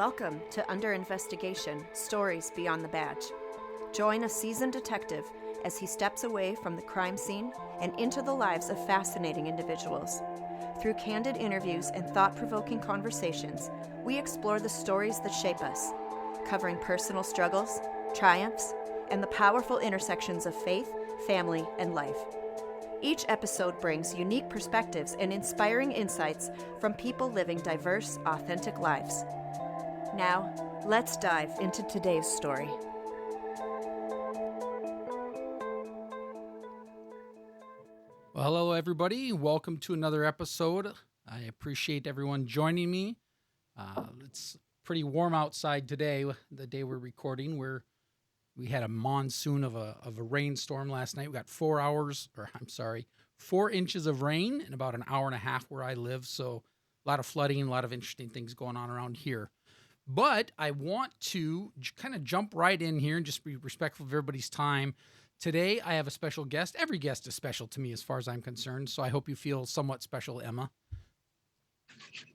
Welcome to Under Investigation, Stories Beyond the Badge. Join a seasoned detective as he steps away from the crime scene and into the lives of fascinating individuals. Through candid interviews and thought-provoking conversations, we explore the stories that shape us, covering personal struggles, triumphs, and the powerful intersections of faith, family, and life. Each episode brings unique perspectives and inspiring insights from people living diverse, authentic lives. Now, let's dive into today's story. Well, hello, everybody. Welcome to another episode. I appreciate everyone joining me. It's pretty warm outside today, the day we're recording. We had a monsoon of a rainstorm last night. We got 4 inches of rain in about an hour and a half where I live. So a lot of flooding, a lot of interesting things going on around here. But I want to kind of jump right in here and just be respectful of everybody's time. Today, I have a special guest. Every guest is special to me as far as I'm concerned. So I hope you feel somewhat special, Emma.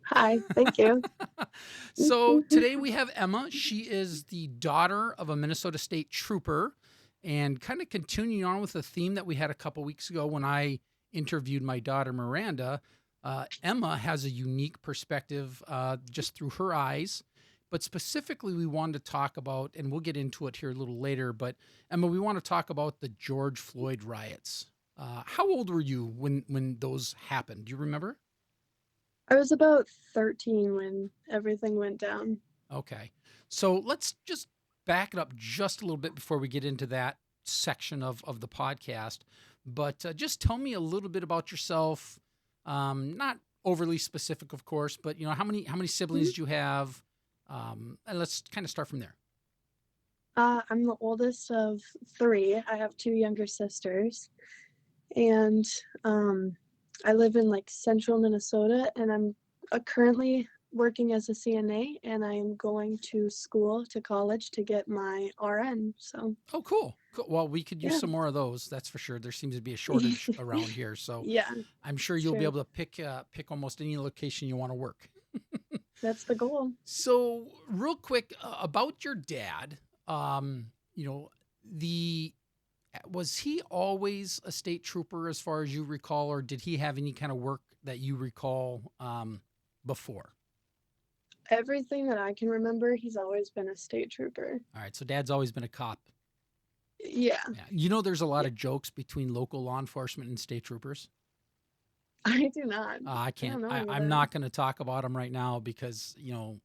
Hi, thank you. So today we have Emma. She is the daughter of a Minnesota State Trooper, and kind of continuing on with the theme that we had a couple weeks ago when I interviewed my daughter, Miranda. Emma has a unique perspective just through her eyes. But specifically, we wanted to talk about, and we'll get into it here a little later, but Emma, we want to talk about the George Floyd riots. How old were you when those happened? Do you remember? I was about 13 when everything went down. Okay. So let's just back it up just a little bit before we get into that section of the podcast. But just tell me a little bit about yourself. Not overly specific, of course, but how many siblings do you have? And let's kind of start from there. I'm the oldest of 3. I have 2 younger sisters, and I live in central Minnesota, and I'm currently working as a CNA, and I am going to college to get my RN. So. Oh, cool. Well, we could use some more of those. That's for sure. There seems to be a shortage around here, so yeah, I'm sure you'll be able to pick almost any location you want to work. That's the goal. So real quick about your dad, was he always a state trooper as far as you recall, or did he have any kind of work that you recall before? Everything that I can remember, he's always been a state trooper. All right. So dad's always been a cop. Yeah. There's a lot of jokes between local law enforcement and state troopers. I do not. I can't. I'm not going to talk about them right now because,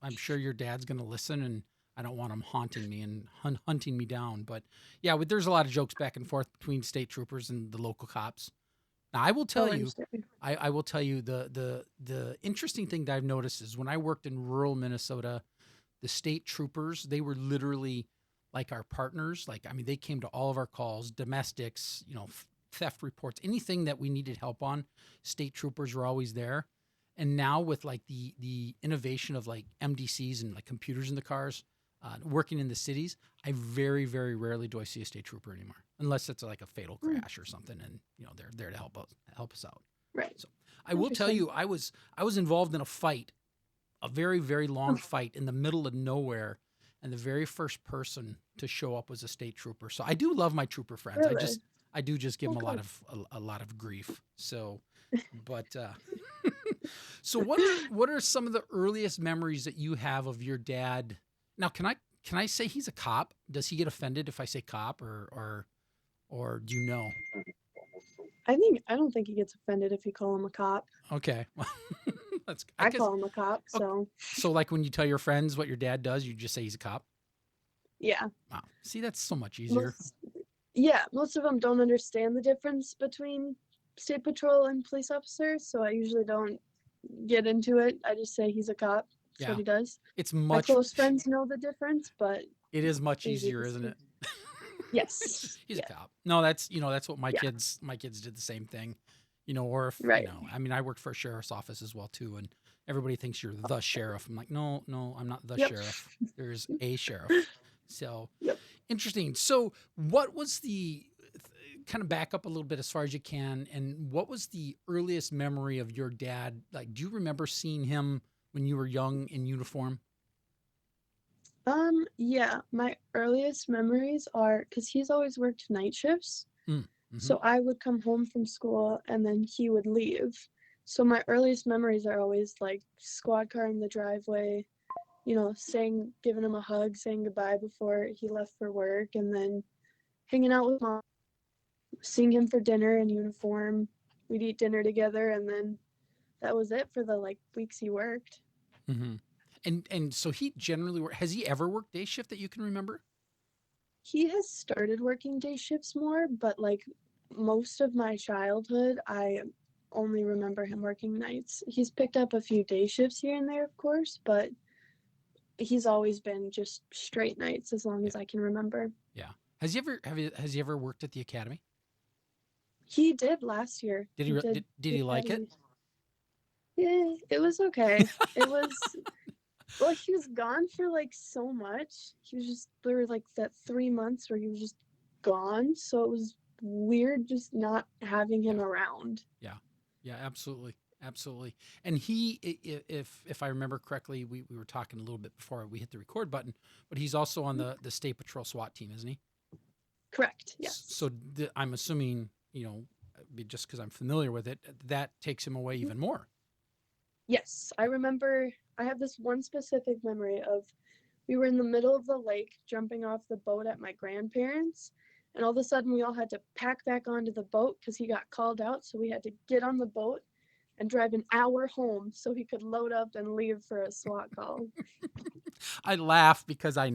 I'm sure your dad's going to listen, and I don't want him haunting me and hunting me down. But yeah, there's a lot of jokes back and forth between state troopers and the local cops. Now, I will tell you, I will tell you the interesting thing that I've noticed is when I worked in rural Minnesota, the state troopers, they were literally like our partners. They came to all of our calls, domestics, theft reports, anything that we needed help on, state troopers were always there. And now with the innovation of MDCs and computers in the cars, working in the cities, I very, very rarely do I see a state trooper anymore, unless it's a fatal crash or something, and they're there to help us out. Right. So I will tell you, I was involved in a fight, a very, very long fight in the middle of nowhere, and the very first person to show up was a state trooper. So I do love my trooper friends. Really? I do just give them a lot of grief. So, but so what are some of the earliest memories that you have of your dad? Now, can I say he's a cop? Does he get offended if I say cop, or do you know? I don't think he gets offended if you call him a cop. Okay, I call him a cop. So. So when you tell your friends what your dad does, you just say he's a cop. Yeah. Wow. See, that's so much easier. Most of them don't understand the difference between state patrol and police officers, so I usually don't get into it. I just say he's a cop. That's what he does. It's my close friends know the difference, but it is much easier, isn't it? Yes. He's a cop. No, that's what my kids did the same thing. Or if I worked for a sheriff's office as well too, and everybody thinks you're the sheriff. I'm like, no, I'm not the sheriff. There's a sheriff. So interesting. So what was kind of back up a little bit as far as you can, and what was the earliest memory of your dad? Do you remember seeing him when you were young in uniform? Yeah, my earliest memories are because he's always worked night shifts. Mm-hmm. So I would come home from school and then he would leave. So my earliest memories are always like squad car in the driveway, saying, giving him a hug, saying goodbye before he left for work, and then hanging out with mom, seeing him for dinner in uniform. We'd eat dinner together, and then that was it for the like weeks he worked. Mm-hmm. And so he generally has he ever worked day shift that you can remember? He has started working day shifts more, but like most of my childhood, I only remember him working nights. He's picked up a few day shifts here and there, of course, but he's always been just straight nights as long Yeah. as I can remember. Yeah. Has he ever worked at the academy? He did last year. Did he He did did the he like it? academy. Yeah, it was okay. It was well, he was gone for like so much. He was just there were like that 3 months where he was just gone. So it was weird just not having Yeah. him around. Yeah. Yeah, absolutely. Absolutely. And he if I remember correctly, we were talking a little bit before we hit the record button, but he's also on the State Patrol SWAT team, isn't he? Correct. Yes. So I'm assuming, just because I'm familiar with it, that takes him away even more. Yes. I remember I have this one specific memory of we were in the middle of the lake jumping off the boat at my grandparents, and all of a sudden we all had to pack back onto the boat because he got called out, so we had to get on the boat and drive an hour home so he could load up and leave for a SWAT call. I laugh because I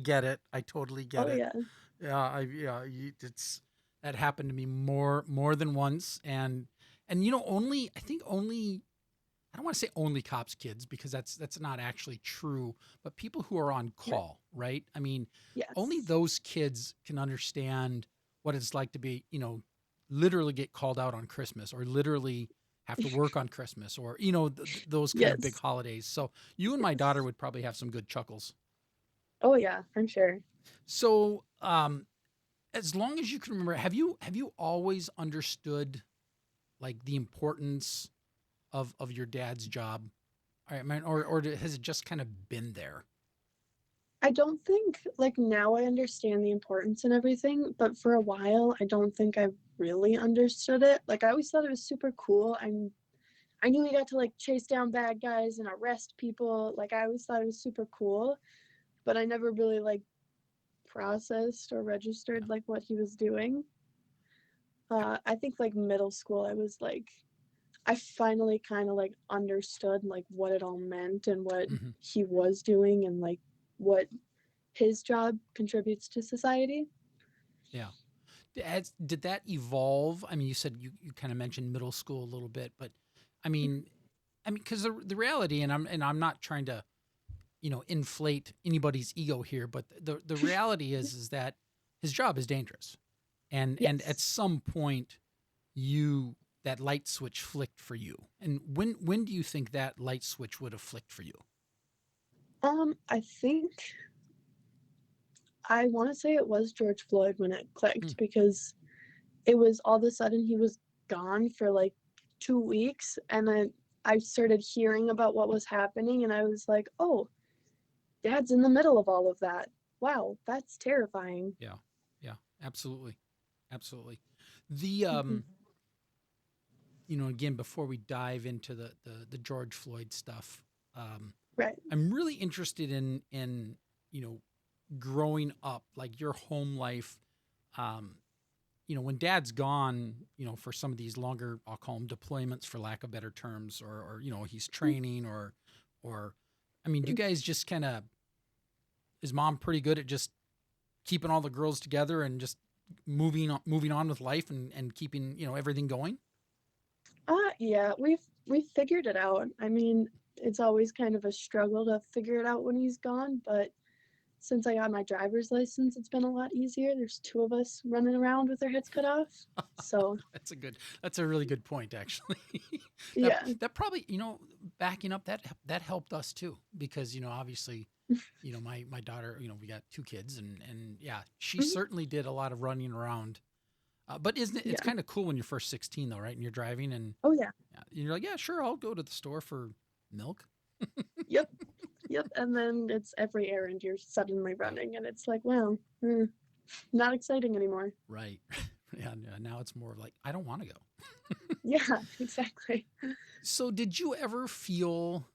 get it. I totally get Oh it. yeah. It's that happened to me more than once, and only I don't want to say only cops kids because that's not actually true, but people who are on call, right? I mean, only Yes. those kids can understand what it's like to be, literally get called out on Christmas or literally have to work on Christmas or, those kind of big Yes. holidays. So you and my daughter would probably have some good chuckles. Oh yeah, I'm sure. So, as long as you can remember, have you always understood like the importance of your dad's job? I mean, or has it just kind of been there? I don't think like now I understand the importance and everything, but for a while I don't think I really understood it. Like I always thought it was super cool. I knew he got to like chase down bad guys and arrest people. Like I always thought it was super cool, but I never really like processed or Yeah. registered like what he was doing. I think like middle school I was like I finally kind of like understood like what it all meant and what Hmm. he was doing and like what his job contributes to society. Yeah. Did that evolve? I mean, you said you kind of mentioned middle school a little bit, but I mean, because the reality, and I'm not trying to inflate anybody's ego here, but the reality is that his job is dangerous, and at Yes. some point you that light switch flicked for you, and when do you think that light switch would have flicked for you? I think I want to say it was George Floyd when it Hmm. clicked because it was all of a sudden he was gone for like 2 weeks, and then I started hearing about what was happening, and I was like, oh, dad's in the middle of all of that. Wow, that's terrifying. Yeah, yeah, absolutely, absolutely. The Mhm. again, before we dive into the George Floyd stuff, um, Right. I'm really interested in you know growing up, like your home life. Um, when dad's gone, for some of these longer, I'll call them deployments for lack of better terms, or he's training, or, I mean, do you guys just kind of, is mom pretty good at just keeping all the girls together and just moving on with life and keeping, everything going? Yeah, we've figured it out. I mean, it's always kind of a struggle to figure it out when he's gone, but since I got my driver's license, it's been a lot easier. There's two of us running around with our heads cut off. So, That's a really good point, actually. that yeah. that probably, backing up, that helped us too, because obviously, my daughter, we got two kids, and yeah, she Mhm. certainly did a lot of running around. But isn't it? It's Yeah. kind of cool when you're first 16, though, right? And you're driving, and Oh yeah. yeah, you're like, yeah, sure, I'll go to the store for milk. Yep. Yep. And then it's every errand you're suddenly running, and it's like, wow, not exciting anymore. Right. Yeah. Now it's more like, I don't want to go. Yeah, exactly. So did you ever feel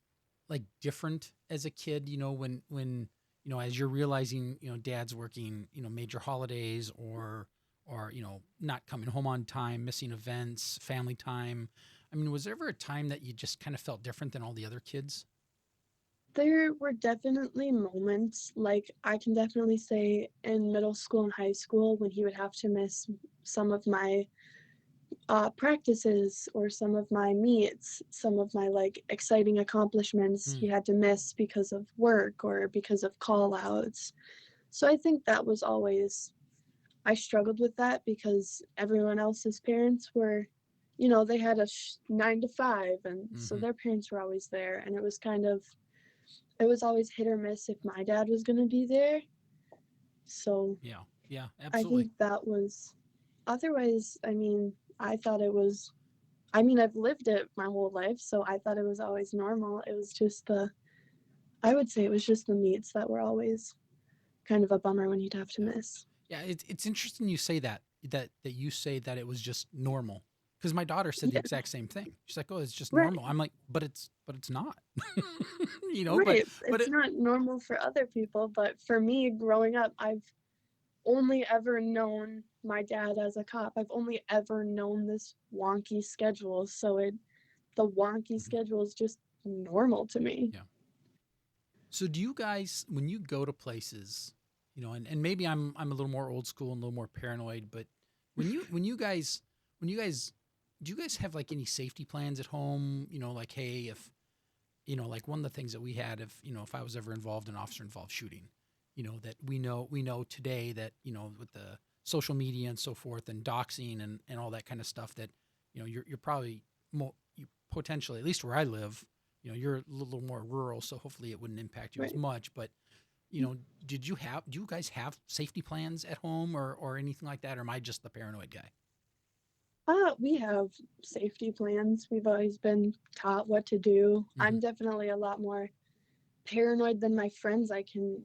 like different as a kid, when, as you're realizing, dad's working, major holidays or, not coming home on time, missing events, family time. I mean, was there ever a time that you just kind of felt different than all the other kids? There were definitely moments, like I can definitely say in middle school and high school when he would have to miss some of my practices or some of my meets, some of my like exciting accomplishments Mm, he had to miss because of work or because of call outs. So I think that was always, I struggled with that because everyone else's parents were, they had a 9 to 5, and so hmm. their parents were always there. And it was kind of, it was always hit or miss if my dad was going to be there. So Yeah. Yeah, I absolutely. think that was, otherwise, I mean, I thought it was, I've lived it my whole life, so I thought it was always normal. It was just I would say it was just the meets that were always kind of a bummer when you'd have to Yeah. miss. Yeah, it's interesting you say that you say that it was just normal because my daughter said the Yeah, exact same thing. She's like, "Oh, it's just right, normal." I'm like, "But it's not." But right. but It's not normal for other people, but for me, growing up, I've only ever known my dad as a cop. I've only ever known this wonky schedule, so the wonky Mhm. schedule is just normal to me. Yeah. So do you guys, when you go to places, and maybe I'm a little more old school and a little more paranoid, but when you guys do you guys have like any safety plans at home? Like, hey, if like one of the things that we had, if I was ever involved in officer involved shooting, that we know today that, with the social media and so forth and doxing and all that kind of stuff that, you're probably you potentially, at least where I live, you're a little more rural, so hopefully it wouldn't impact you as Right. much. But, do you guys have safety plans at home or anything like that? Or am I just the paranoid guy? We have safety plans. We've always been taught what to do. Hmm. I'm definitely a lot more paranoid than my friends. I can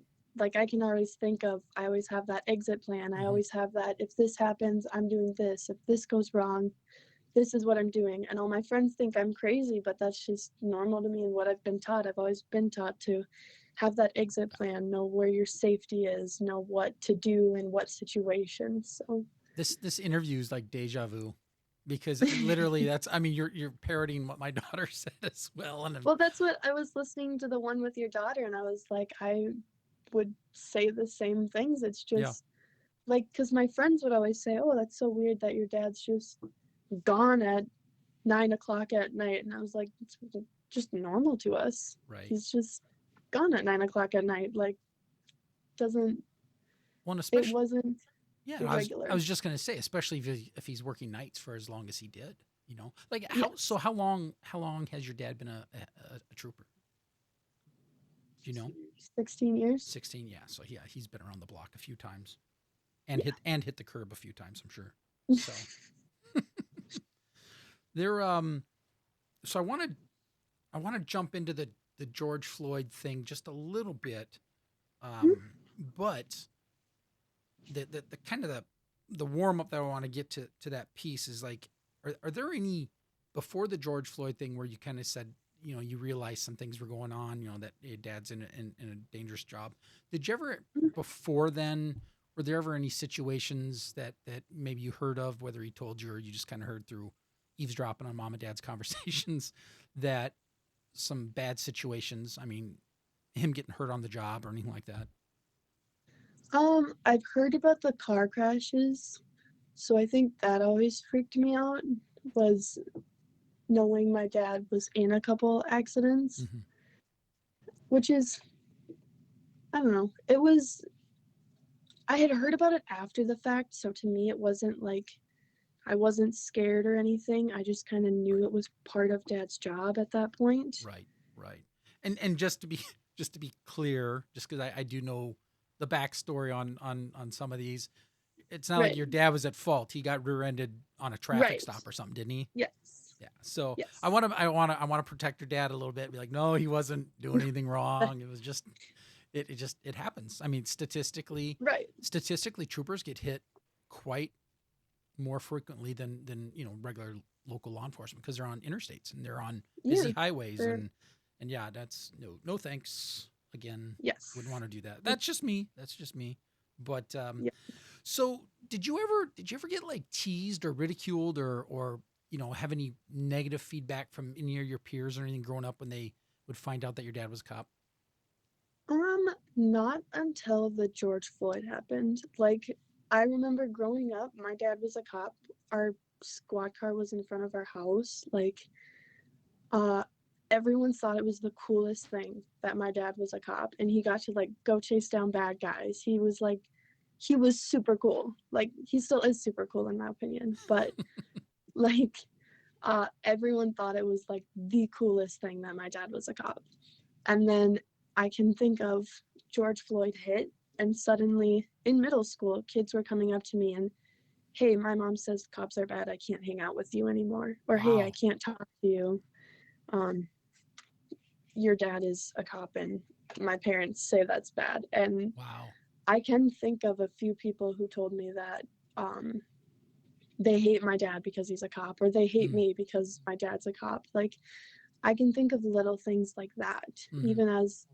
always think of, I always have that exit plan. I Hmm. always have that, if this happens, I'm doing this. If this goes wrong, this is what I'm doing. And all my friends think I'm crazy, but that's just normal to me and what I've been taught. I've always been taught to have that exit plan, know where your safety is, know what to do in what situations. So This interview is like deja vu because literally that's, I mean, you're parroting what my daughter said as well. And well, that's what I was listening to, the one with your daughter, and I was like, I would say the same things. It's yeah, just like, because my friends would always say, oh, that's so weird that your dad's just gone at 9 o'clock at night. And I was like, it's just normal to us. right. He's just gone at 9 o'clock at night. Like, doesn't, Well, and it especially, wasn't yeah, I irregular. was just gonna say, especially if he's working nights for as long as he did, like Yes. how long has your dad been a trooper? Do you know? 16 years. 16. Yeah. So yeah, he's been around the block a few times and Yeah. hit the curb a few times, I'm sure. So there. So I want to jump into the George Floyd thing just a little bit. But the kind of the warm up that I want to get to that piece is like, are there any before the George Floyd thing where you kind of said, you realized some things were going on, that your dad's in a dangerous job. Did you ever before then, were there ever any situations that maybe you heard of, whether he told you or you just kind of heard through eavesdropping on mom and dad's conversations, that some bad situations, I mean, him getting hurt on the job or anything like that? I've heard about the car crashes, so I think that always freaked me out, was knowing my dad was in a couple accidents, Hmm. which is, I don't know. It was, I had heard about it after the fact, so to me it wasn't like, I wasn't scared or anything. I just kind of knew Right. it was part of dad's job at that point. Right, right. And just to be just to be clear, just because I do know the backstory on some of these, it's not like Right. your dad was at fault. He got rear-ended on a traffic Right. stop or something, didn't he? Yes. Yeah. So Yes. I want to protect your dad a little bit. Be like, no, he wasn't doing anything wrong. It was just, it happens. I mean, Right. statistically, troopers get hit quite more frequently than regular local law enforcement because they're on interstates and they're on Yeah. busy highways For, and yeah, that's no thanks. Again, wouldn't yes. want to do that. That's just me. That's just me. But Yeah. so did you ever get like teased or ridiculed or have any negative feedback from any of your peers or anything growing up when they would find out that your dad was a cop? Not until the George Floyd happened. Like, I remember growing up, my dad was a cop. Our squad car was in front of our house. Like, uh, everyone thought it was the coolest thing that my dad was a cop and he got to like go chase down bad guys. He was super cool. Like, he still is super cool in my opinion, but like, everyone thought it was like the coolest thing that my dad was a cop. And then I can think of George Floyd hit, and suddenly in middle school, kids were coming up to me and, hey, my mom says cops are bad. I can't hang out with you anymore. Or, hey, I Wow. can't talk to you. Um, your dad is a cop, and my parents say that's bad. And Wow. I can think of a few people who told me that um, they hate my dad because he's a cop, or they hate Mm, me because my dad's a cop. Like, I can think of little things like that, mhm. even as,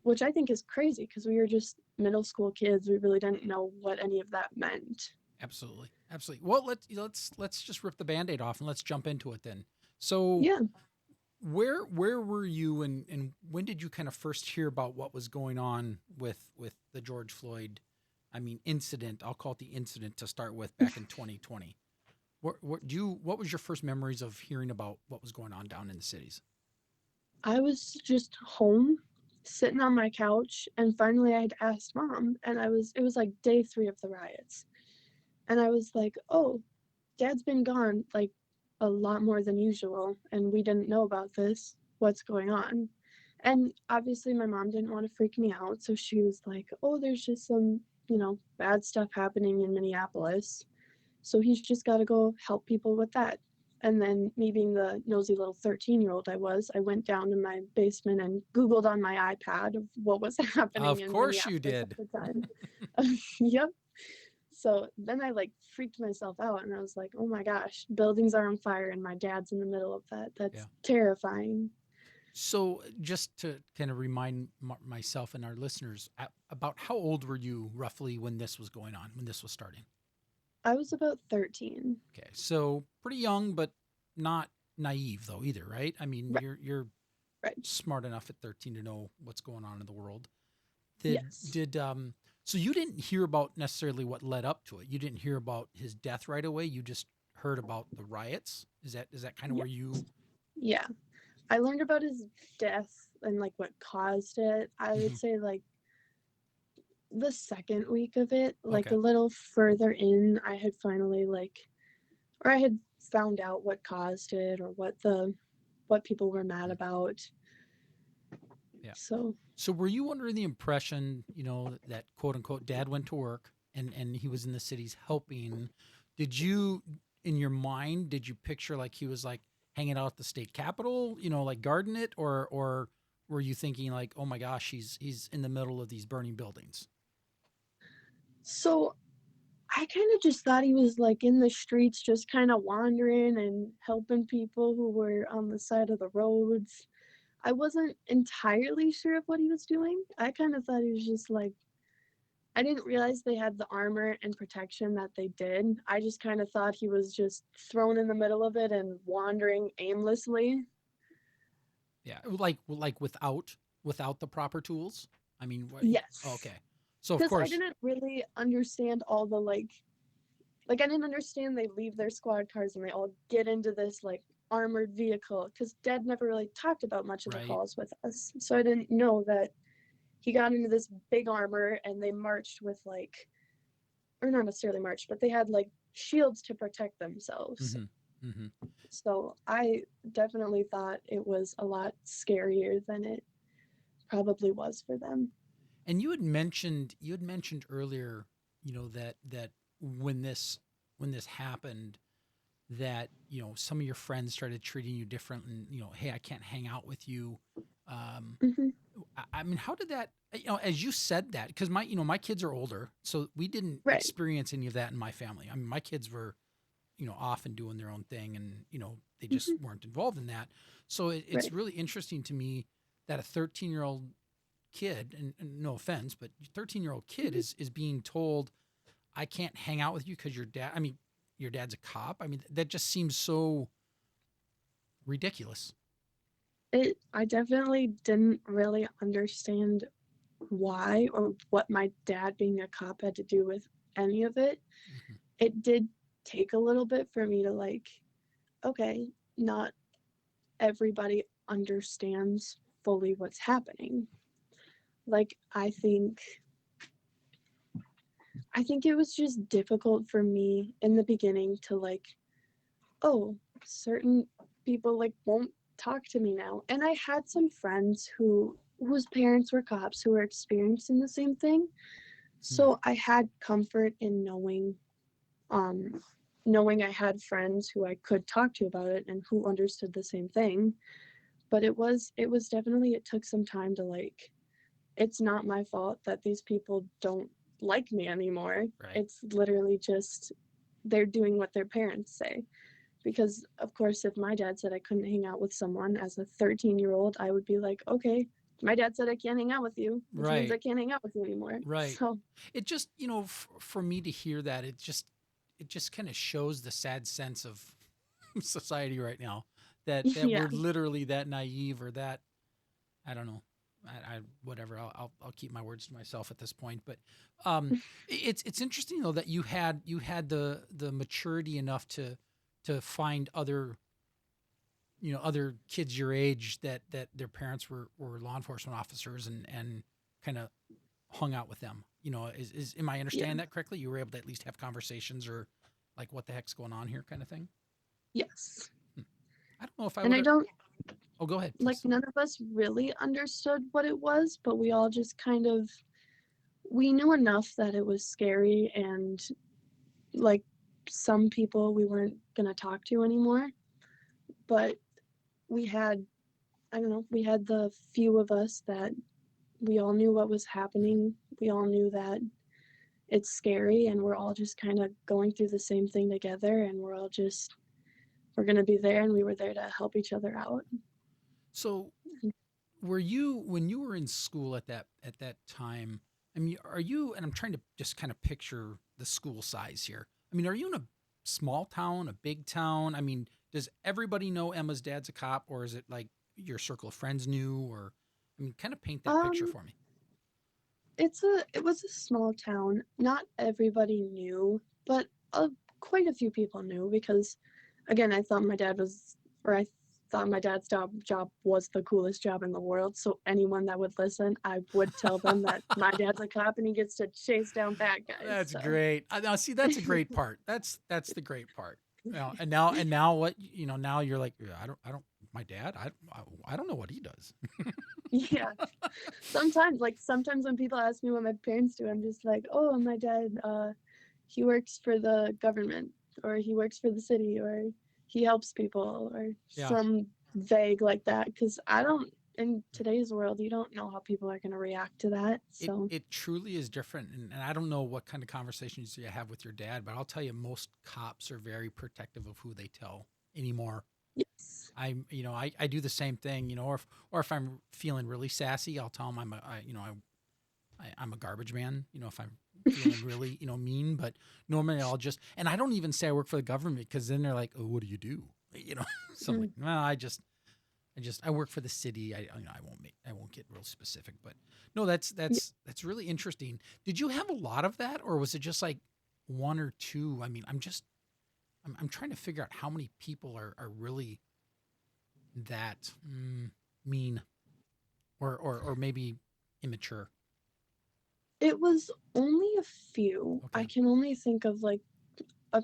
which I think is crazy because we were just middle school kids. We really didn't know what any of that meant. Absolutely. Absolutely. Well, let's just rip the band-aid off and let's jump into it then. So, Yeah. where were you and when did you kind of first hear about what was going on with the George Floyd, I mean, incident? I'll call it the incident to start with back in 2020. What was your first memories of hearing about what was going on down in the cities? I was just home sitting on my couch and finally I'd asked mom and it was like day 3 of the riots. And I was like, "Oh, dad's been gone like a lot more than usual and we didn't know about this. What's going on?" And obviously my mom didn't want to freak me out, so she was like, "Oh, there's just some, bad stuff happening in Minneapolis. So he's just got to go help people with that." And then, me being the nosy little 13-year-old I went down to my basement and Googled on my iPad of what was happening Of in course you Minneapolis at did. the time. Yep. So then I like freaked myself out and I was like, oh my gosh, buildings are on fire and my dad's in the middle of that. Yeah. That's terrifying. So, just to kind of remind myself and our listeners, about how old were you roughly when this was going on, when this was starting? I was about 13. Okay, so pretty young, but not naive though either, right? I mean, Right. you're Right. smart enough at 13 to know what's going on in the world. Yes. Did So you didn't hear about necessarily what led up to it. You didn't hear about his death right away. You just heard about the riots. Is that kind of Yeah. where you? Yeah. I learned about his death and like what caused it. I would Mhm. say like the second week of it, like Okay. a little further in, I had finally or I had found out what caused it or what people were mad Mm. about. Yeah. So So were you under the impression, that quote unquote dad went to work and he was in the cities helping? Did you, in your mind, did you picture like he was like hanging out at the state capitol, like guarding it, or were you thinking like, oh my gosh, he's in the middle of these burning buildings? so I kind of just thought he was like in the streets just kind of wandering and helping people who were on the side of the roads. I wasn't entirely sure of what he was doing. I kind of thought he was just like, I didn't realize they had the armor and protection that they did. I just kind of thought he was just thrown in the middle of it and wandering aimlessly. Yeah, like without the proper tools. I mean, Yes. okay. So of Because I course, didn't really understand all the like I didn't understand they leave their squad cars and they all get into this like armored vehicle because Dad never really talked about much of the right? calls with us. So I didn't know that he got into this big armor and they marched with like, or not necessarily marched, but they had like shields to protect themselves. Mm-hmm. Mm-hmm. So I definitely thought it was a lot scarier than it probably was for them. And you had mentioned earlier, that when this happened, that, you know, some of your friends started treating you different and, you know, hey, I can't hang out with you. Um, Hmm. I mean, how did that, you know, as you said that, because my, you know, my kids are older, so we didn't Right. experience any of that in my family. I mean, my kids were, you know, off and doing their own thing and, you know, they just Hmm. weren't involved in that. So it's Right. really interesting to me that a 13-year-old kid, and no offense, but 13-year-old kid Hmm. is being told, I can't hang out with you because your dad, I mean, your dad's a cop. I mean, that just seems so ridiculous. I definitely didn't really understand why or what my dad being a cop had to do with any of it. Mhm. It did take a little bit for me to like, okay, not everybody understands fully what's happening. Like I think it was just difficult for me in the beginning to like, oh, certain people like won't talk to me now. And I had some friends whose parents were cops who were experiencing the same thing. Hmm. So I had comfort in um knowing I had friends who I could talk to about it and who understood the same thing. But it was definitely, it took some time to like, it's not my fault that these people don't like me anymore. Right. It's literally just they're doing what their parents say. Because of course, if my dad said I couldn't hang out with someone as a 13-year-old, I would be like, okay, my dad said I can't hang out with you, which means I Right. can't hang out with you anymore. Right. So It just, you know, for me to hear that, it just kind of shows the sad sense of society right now, that yeah. we're literally that naive or that, I don't know. I whatever. I'll keep my words to myself at this point. But it's interesting though that you had the maturity enough to find other, you know, other kids your age that their parents were law enforcement officers and kind of hung out with them. You know, is am I Yeah. understanding that correctly? You were able to at least have conversations or like what the heck's going on here kind of thing. Yes. Hmm. I don't know if I And would I have. don't Oh, go ahead, like, please. none of us really understood what it was, but we all just kind of, we knew enough that it was scary, and like some people we weren't going to talk to anymore. But we had, I don't know, we had the few of us that we all knew what was happening. We all knew that it's scary, and we're all just kind of going through the same thing together, and we're going to be there, and we were there to help each other out. So were you, when you were in school at that time, I mean, are you, and I'm trying to just kind of picture the school size here. I mean, are you in a small town, a big town? I mean, does everybody know Emma's dad's a cop, or is it like your circle of friends knew, or I mean, kind of paint that picture Um, for me. it was a small town. Not everybody knew, but quite a few people knew because, again, I thought my dad was, or I thought my dad's job was the coolest job in the world. So anyone that would listen, I would tell them that my dad's a cop and he gets to chase down bad guys. That's So great. Now, see, that's a great part. That's the great part. You know, and now what, you know, now you're like, "Yeah, I don't my dad, I don't know what he does." yeah, sometimes when people ask me what my parents do, I'm just like, oh, my dad, he works for the government, or he works for the city, or he helps people, or Yeah. some vague like that. Because I don't, in today's world, you don't know how people are going to react to that. So It truly is different, and I don't know what kind of conversations you have with your dad, but I'll tell you, most cops are very protective of who they tell anymore. yes. You know, I do the same thing, you know, or if I'm feeling really sassy, I'll tell them you know, I'm a garbage man, you know, if I'm feeling really, you know, mean. But normally I'll just, and I don't even say I work for the government because then they're like, oh, what do you do? You know, so I'm like, Mm, well, I work for the city. You know, I won't get real specific, but no, yeah. that's really interesting. Did you have a lot of that, or was it just like one or two? I mean, I'm trying to figure out how many people are really that mean, or maybe immature. It was only a few. I Okay. can only think of like a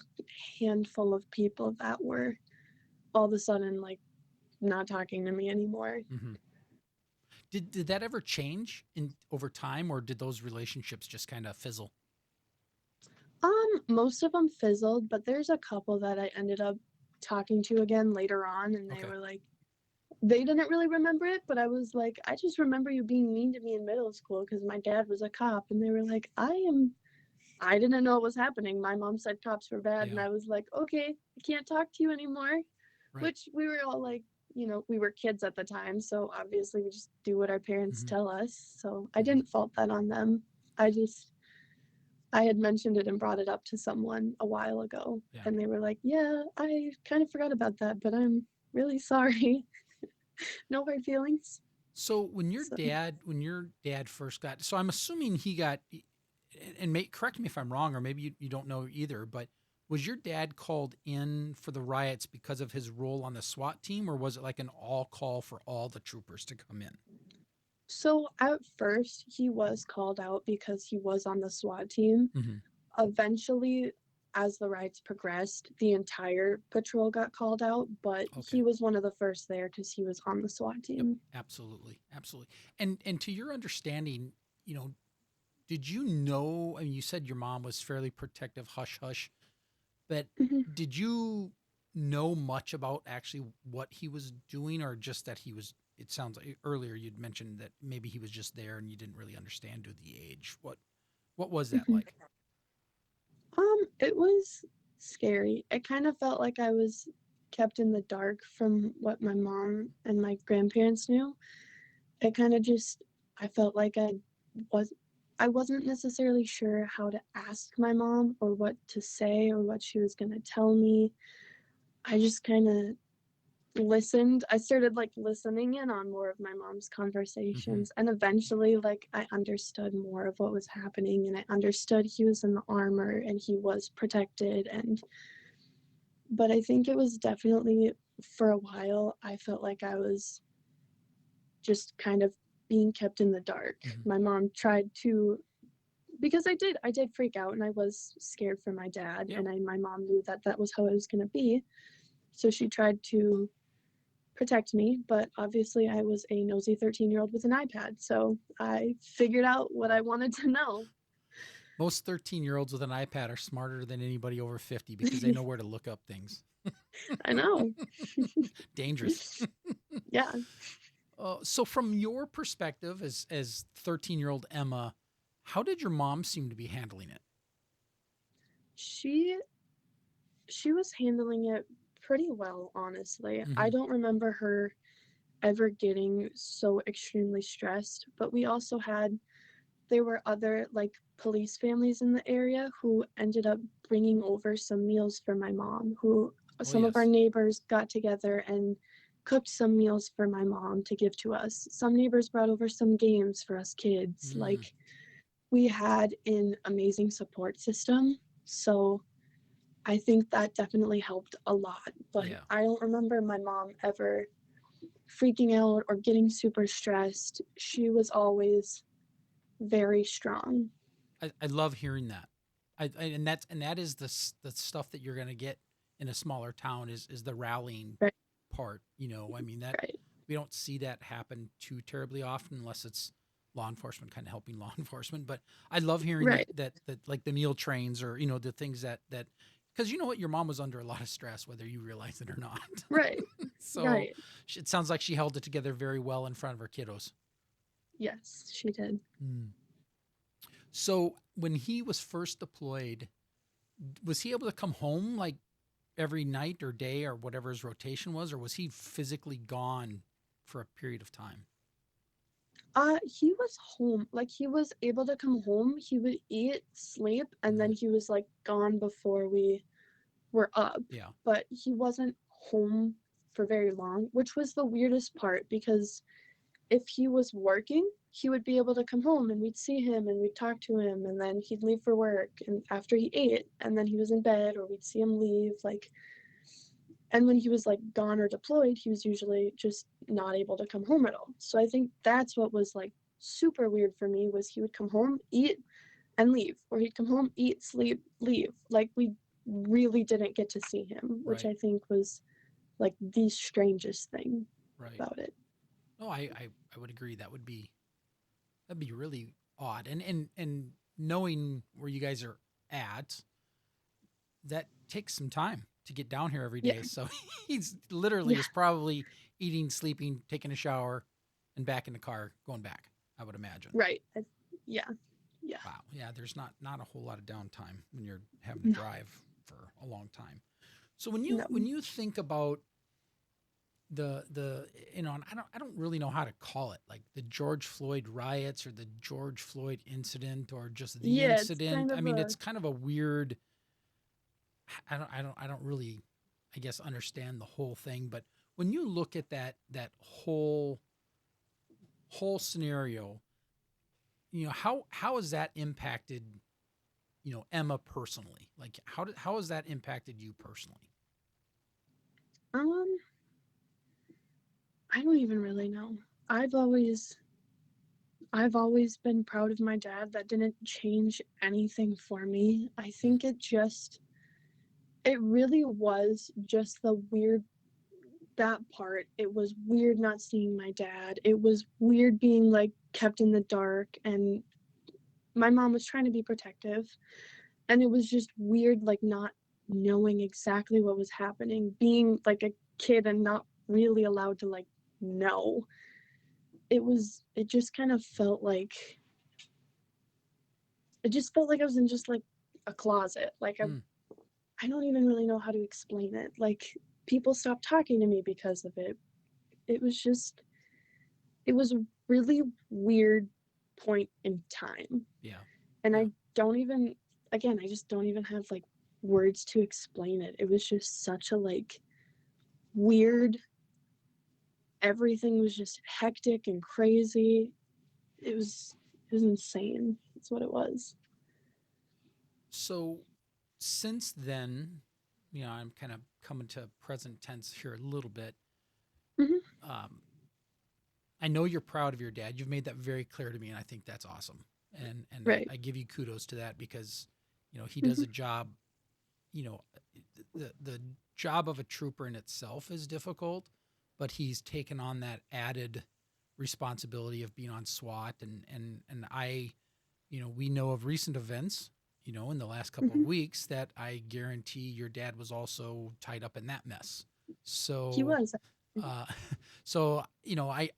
handful of people that were all of a sudden like not talking to me anymore. Hmm. Did that ever change in over time, or did those relationships just kind of fizzle? Most of them fizzled, but there's a couple that I ended up talking to again later on, and they Okay. were like, they didn't really remember it, but I was like, I just remember you being mean to me in middle school because my dad was a cop. And they were like, I didn't know what was happening. My mom said cops were bad. And Yeah. I was like, okay, I can't talk to you anymore. Right. Which we were all like, we were kids at the time. So obviously we just do what our parents tell us. So I didn't fault that on them. I had mentioned it and brought it up to someone a while ago. Yeah. And they were like, yeah, I kind of forgot about that, but I'm really sorry. No hard feelings. So when your So, dad first got, so I'm assuming he got, and correct me if I'm wrong, or maybe you don't know either, but was your dad called in for the riots because of his role on the SWAT team, or was it like an all call for all the troopers to come in? so at first, he was called out because he was on the SWAT team. Mm-hmm. Eventually, as the riots progressed, the entire patrol got called out, but Okay. he was one of the first there because he was on the SWAT Yep. team. Absolutely. Absolutely. And to your understanding, you know, did you know? I mean, you said your mom was fairly protective, hush hush, but Mhm. did you know much about actually what he was doing, or just that he was? It sounds like earlier you'd mentioned that maybe he was just there and you didn't really understand due to the age. What was that Mhm. like? It was scary. It kind of felt like I was kept in the dark from what my mom and my grandparents knew. It kind of just, I felt like was I wasn't necessarily sure how to ask my mom or what to say or what she was going to tell me. I just kind of listened. I started like listening in on more of my mom's Mm-hmm. conversations, and eventually like I understood more of what was happening, and I understood he was in the armor and he was protected. And but I think it was definitely, for a while, I felt like I was just kind of being kept in the dark. Mm-hmm. My mom tried to, because I did freak out and I was scared for my dad, Yep. and my mom knew that that was how it was going to be. So she tried to protect me, but obviously I was a nosy 13-year-old with an iPad. So I figured out what I wanted to know. Most 13-year-olds with an iPad are smarter than anybody over 50 because they know where to look up things. I know. Dangerous. Yeah. So from your perspective as 13-year-old Emma, how did your mom seem to be handling it? She she was handling it pretty well, honestly. I Mm-hmm. don't remember her ever getting so extremely stressed, but we also had, there were other like police families in the area who ended up bringing over some meals for my mom, who Oh some of our yes. neighbors got together and cooked some meals for my mom to give to us. Some neighbors brought over some games for us kids. Mm, Like, we had an amazing support system. So I think that definitely helped a lot. But yeah. I don't remember my mom ever freaking out or getting super stressed. She was always very strong. I love hearing that. And that is the stuff that you're going to get in a smaller town is the rallying Right, part. You know, I mean that right, we don't see that happen too terribly often unless it's law enforcement kind of helping law enforcement. But I love hearing right, that like the meal trains or the things that because you know what, your mom was under a lot of stress whether you realize it or not. right, So right. it sounds like she held it together very well in front of her kiddos. Yes, she did. Mm. So when he was first deployed, was he able to come home like every night or day or whatever his rotation was, or was he physically gone for a period of time? He was home. Like, he was able to come home. He would eat, sleep, and Mm-hmm. then he was like gone before we were up. Yeah. But he wasn't home for very long, which was the weirdest part because if he was working, he would be able to come home and we'd see him and we'd talk to him, and then he'd leave for work and after he ate, and then he was in bed or we'd see him leave. Like, and when he was like gone or deployed, he was usually just not able to come home at all. So I think that's what was like super weird for me, was he would come home, eat, and leave, or he'd come home, eat, sleep, leave. Like, we really didn't get to see him, which Right. I think was like the strangest thing Right. about it. No, I would agree. That'd be really odd. And knowing where you guys are at, that takes some time. to get down here every Yeah. day. So he's literally Yeah. is probably eating, sleeping, taking a shower, and back in the car going back, I would imagine. Right. Yeah. Yeah. Wow. Yeah, there's not a whole lot of downtime when you're having to No. drive for a long time. So when No. you think about the and I don't really know how to call it, like the George Floyd riots or the George Floyd incident or just the Yeah, it's incident. kind I of mean, a it's kind of a weird. I don't really, I guess, understand the whole thing. But when you look at that whole scenario, how has that impacted Emma personally? Like how has that impacted you personally? um I don't even really know. I've always I've always been proud of my dad. That didn't change anything for me. I Mm, think it really was just the weird that part. It was weird not seeing my dad. It was weird being like kept in the dark, and my mom was trying to be protective, and it was just weird like not knowing exactly what was happening, being like a kid and not really allowed to like know. It just kind of felt like I was in just like a closet. Like mm, I don't even really know how to explain it. Like people stopped talking to me because of it. It was just it was a really weird point in time. yeah, And yeah. I don't even again, I just don't even have like words to explain it. It was just such a like weird everything was just hectic and crazy. It was insane. That's what it was. So since then, I'm kind of coming to present tense here a little bit. Hmm. Um, I know you're proud of your dad. You've made that very clear to me, and I think that's awesome. And Right. I give you kudos to that because he does Hmm. a job. You know, the job of a trooper in itself is difficult, but he's taken on that added responsibility of being on SWAT, and we know of recent events. In the last couple of Hmm. weeks, that I guarantee your dad was also tied up in that mess. He So was. uh, so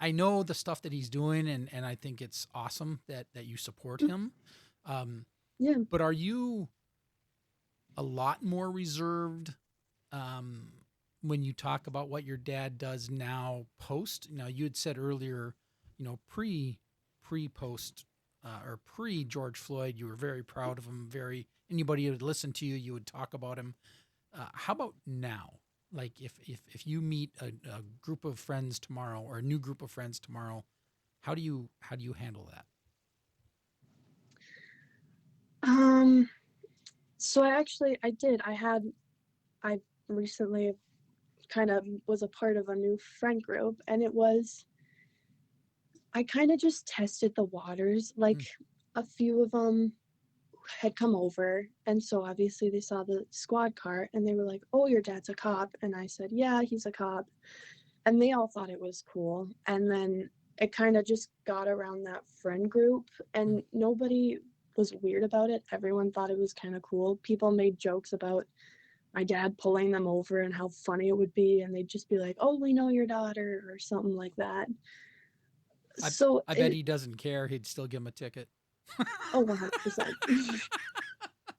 I know the stuff that he's doing, and I think it's awesome that you support him. Um, Yeah. but are you a lot more reserved um, when you talk about what your dad does now post? Now you had said earlier, pre post or pre George Floyd, you were very proud of him. Very anybody who would listen to you, you would talk about him. How about now? Like if you meet a group of friends tomorrow or a new group of friends tomorrow, how do you handle that? Um, so I did. I recently kind of was a part of a new friend group, and I kind of just tested the waters. Like Mm, a few of them had come over, and so obviously they saw the squad car and they were like, "Oh, your dad's a cop." And I said, "Yeah, he's a cop." And they all thought it was cool. And then it kind of just got around that friend group, mm. and nobody was weird about it. Everyone thought it was kind of cool. People made jokes about my dad pulling them over and how funny it would be, and they'd just be like, "Oh, we know your daughter," or something like that. I So I bet it he doesn't care. He'd still give him a ticket. oh 100%.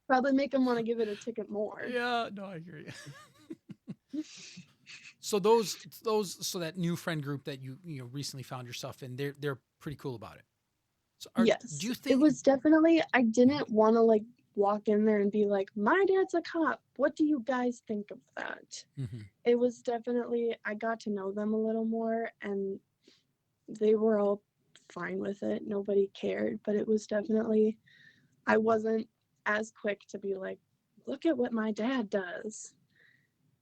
Probably make them want to give it a ticket more. Yeah, no, I hear you. So those so that new friend group that you recently found yourself in, they're pretty cool about it. So do Yes, you it think? was definitely, I Mhm. didn't want to like walk in there and be like, my dad's a cop. What do you guys think of that? Mhm. It was definitely, I got to know them a little more, and they were all fine with it. Nobody cared, but it was definitely, I wasn't as quick to be like, look at what my dad does.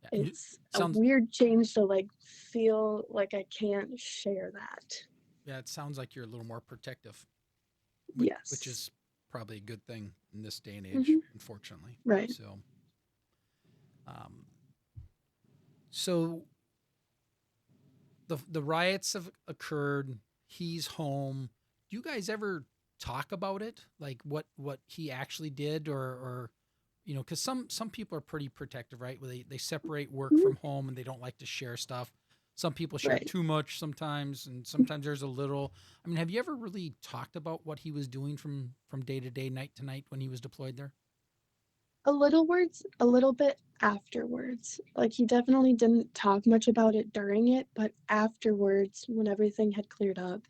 Yeah, and It's a sounds weird change to like feel like I can't share that. yeah, it sounds like you're a little more protective, which Yes. is probably a good thing in this day and age, Hmm. unfortunately. Right. Um, so the riots have occurred. He's home. Do you guys ever talk about it? Like what he actually did, or Because some people are pretty protective, right? Where they separate work Mhm. from home and they don't like to share stuff. Some people share Right. too much sometimes, and sometimes there's a little. I mean, have you ever really talked about what he was doing from day to day, night to night when he was deployed there? A little bit afterwards. Like he definitely didn't talk much about it during it, but afterwards, when everything had cleared up,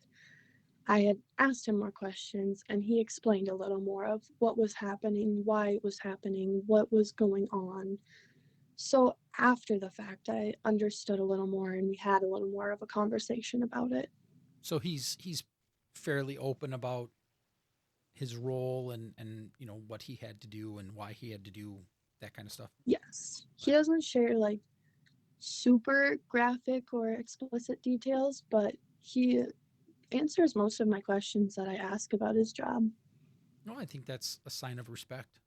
I had asked him more questions and he explained a little more of what was happening, why it was happening, what was going on. So after the fact, I understood a little more and we had a little more of a conversation about it. So he's fairly open about his role and what he had to do and why he had to do that kind of stuff. Yes. He But doesn't share like super graphic or explicit details, but he answers most of my questions that I ask about his job. no, I think that's a sign of respect,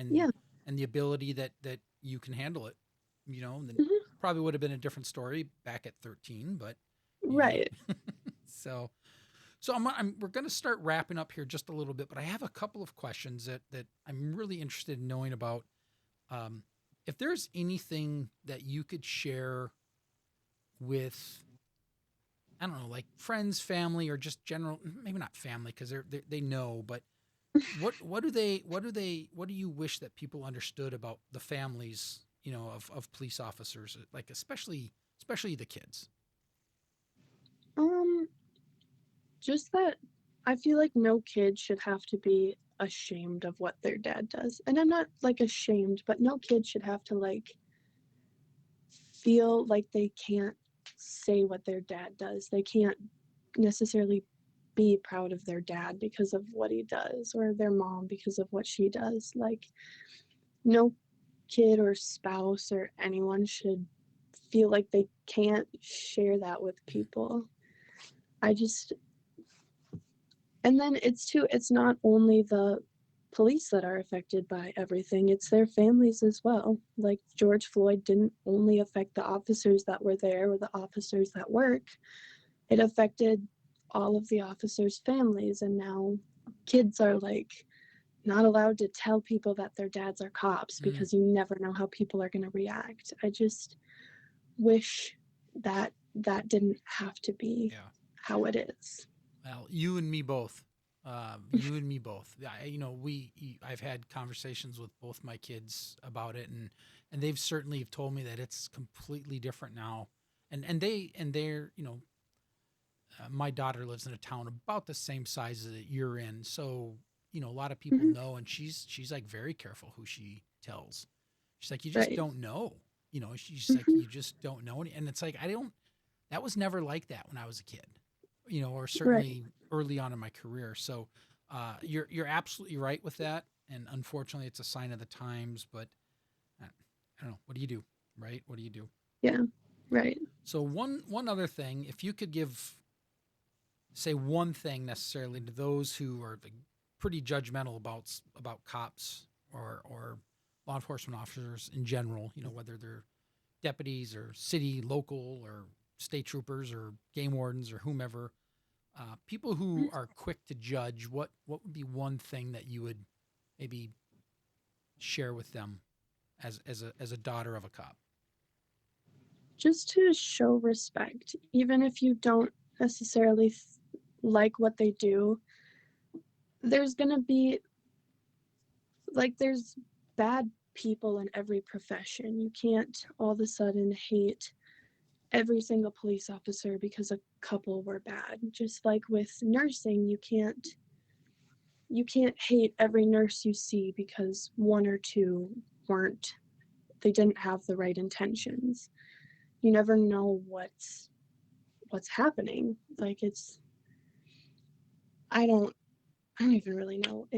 Yeah. and the ability that you can handle it. And Hmm. probably would have been a different story back at 13, but you know. Right. so so we're going to start wrapping up here just a little bit, but I have a couple of questions that I'm really interested in knowing about. Um, if there's anything that you could share with, I don't know, like friends, family, or just general, maybe not family because they know, but what do you wish that people understood about the families, of police officers, like especially the kids? Um, just that I feel like no kid should have to be ashamed of what their dad does. And I'm not like ashamed, but no kid should have to like feel like they can't say what their dad does. They can't necessarily be proud of their dad because of what he does or their mom because of what she does. Like no kid or spouse or anyone should feel like they can't share that with people. I just And then it's not only the police that are affected by everything, it's their families as well. Like George Floyd didn't only affect the officers that were there or the officers that work, it affected all of the officers' families. And now kids are like not allowed to tell people that their dads are cops Mm, because you never know how people are going to react. I just wish that that didn't have to be yeah. how it is. Well, you and me both. You and me both. I've had conversations with both my kids about it, and they've certainly told me that it's completely different now. And they're my daughter lives in a town about the same size that you're in, so a lot of people Mhm. know, and she's like very careful who she tells. She's like, you just Right. don't know. She's like, Mhm. you just don't know, and it's like I don't. That was never like that when I was a kid, or Right. certainly early on in my career. So you're absolutely right with that, and unfortunately, it's a sign of the times. But I don't know. What do you do, right? What do you do? Yeah. Right. So one other thing, if you could give say one thing necessarily to those who are like, pretty judgmental about cops or law enforcement officers in general, whether they're deputies or city, local, or state troopers or game wardens or whomever, people who are quick to judge, what would be one thing that you would maybe share with them as a daughter of a cop? Just to show respect, even if you don't necessarily like what they do, there's going to be there's bad people in every profession. You can't all of a sudden hate every single police officer because a couple were bad. Just like with nursing, you can't hate every nurse you see because one or two weren't they didn't have the right intentions. You never know what's happening. Like it's I don't I don't even really know.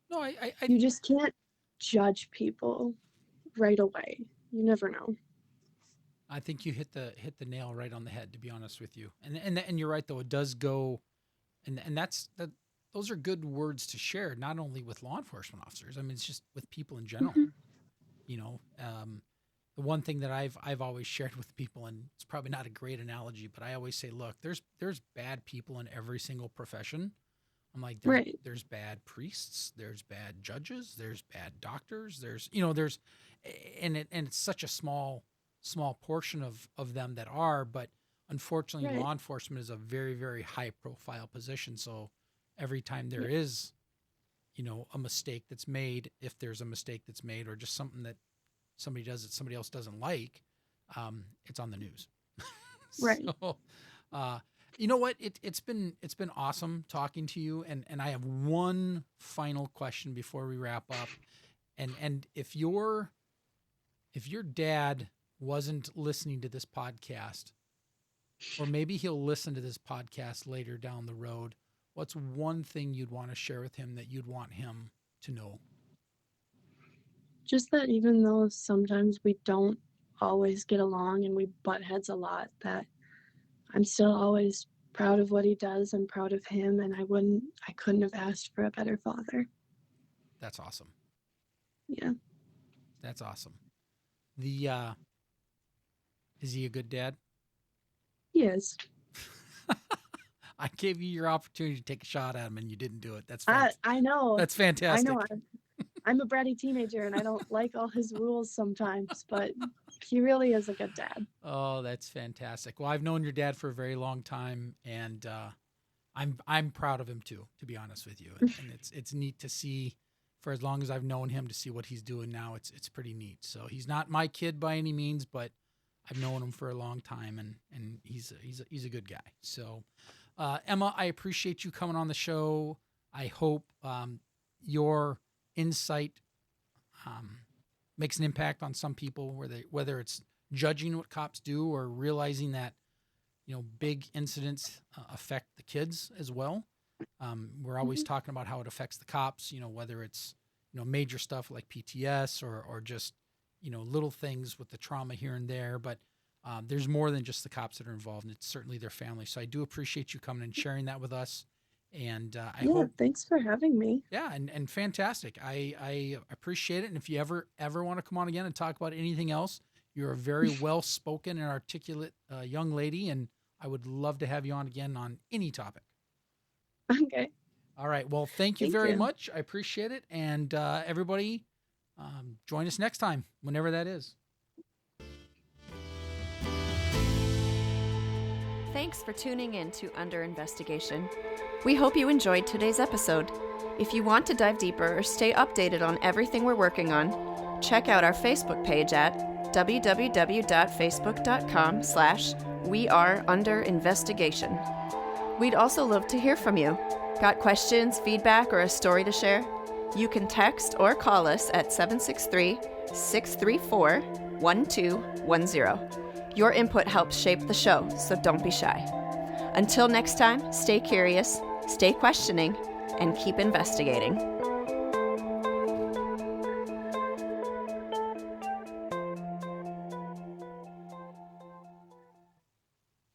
No, I You just can't judge people right away. You never know. I think you hit the nail right on the head. To be honest with you, and you're right though. It does go, and that's that. Those are good words to share, not only with law enforcement officers. I mean, it's just with people in general. Mhm. The one thing that I've always shared with people, and it's probably not a great analogy, but I always say, look, there's bad people in every single profession. I'm like, Right. there's bad priests, there's bad judges, there's bad doctors, and it's such a small portion of them that are, but unfortunately, Right. law enforcement is a very, very high profile position. So every time there is, a mistake that's made, if there's a mistake that's made, or just something that somebody does that somebody else doesn't like, it's on the news. Right. So, you know what? It's been awesome talking to you, and I have one final question before we wrap up. And if your dad wasn't listening to this podcast, or maybe he'll listen to this podcast later down the road, what's one thing you'd want to share with him that you'd want him to know? Just that even though sometimes we don't always get along and we butt heads a lot, that I'm still always proud of what he does and proud of him, and I couldn't have asked for a better father. That's awesome. Yeah. That's awesome. Is he a good dad? He is. I gave you your opportunity to take a shot at him, and you didn't do it. That's fantastic. I know. That's fantastic. I know. I'm a bratty teenager, and I don't like all his rules sometimes, but he really is a good dad. Oh, that's fantastic. Well, I've known your dad for a very long time, and I'm proud of him too, to be honest with you. And it's neat to see, for as long as I've known him, to see what he's doing now. It's pretty neat. So he's not my kid by any means, but I've known him for a long time, and he's a good guy. So, Emma, I appreciate you coming on the show. I hope your insight makes an impact on some people, whether it's judging what cops do or realizing that big incidents affect the kids as well. We're always talking about how it affects the cops, whether it's major stuff like PTS or just little things with the trauma here and there, but there's more than just the cops that are involved, and it's certainly their family. So I do appreciate you coming and sharing that with us. And I hope. Thanks for having me. Yeah, and fantastic. I appreciate it. And if you ever want to come on again and talk about anything else, you're a very well-spoken and articulate young lady, and I would love to have you on again on any topic. Okay. All right. Well, thank you very much. I appreciate it. And everybody, join us next time, whenever that is. Thanks for tuning in to Under Investigation. We hope you enjoyed today's episode. If you want to dive deeper or stay updated on everything we're working on, check out our Facebook page at www.facebook.com/weareunderinvestigation. We'd also love to hear from you. Got questions, feedback, or a story to share? You can text or call us at 763-634-1210. Your input helps shape the show, so don't be shy. Until next time, stay curious, stay questioning, and keep investigating.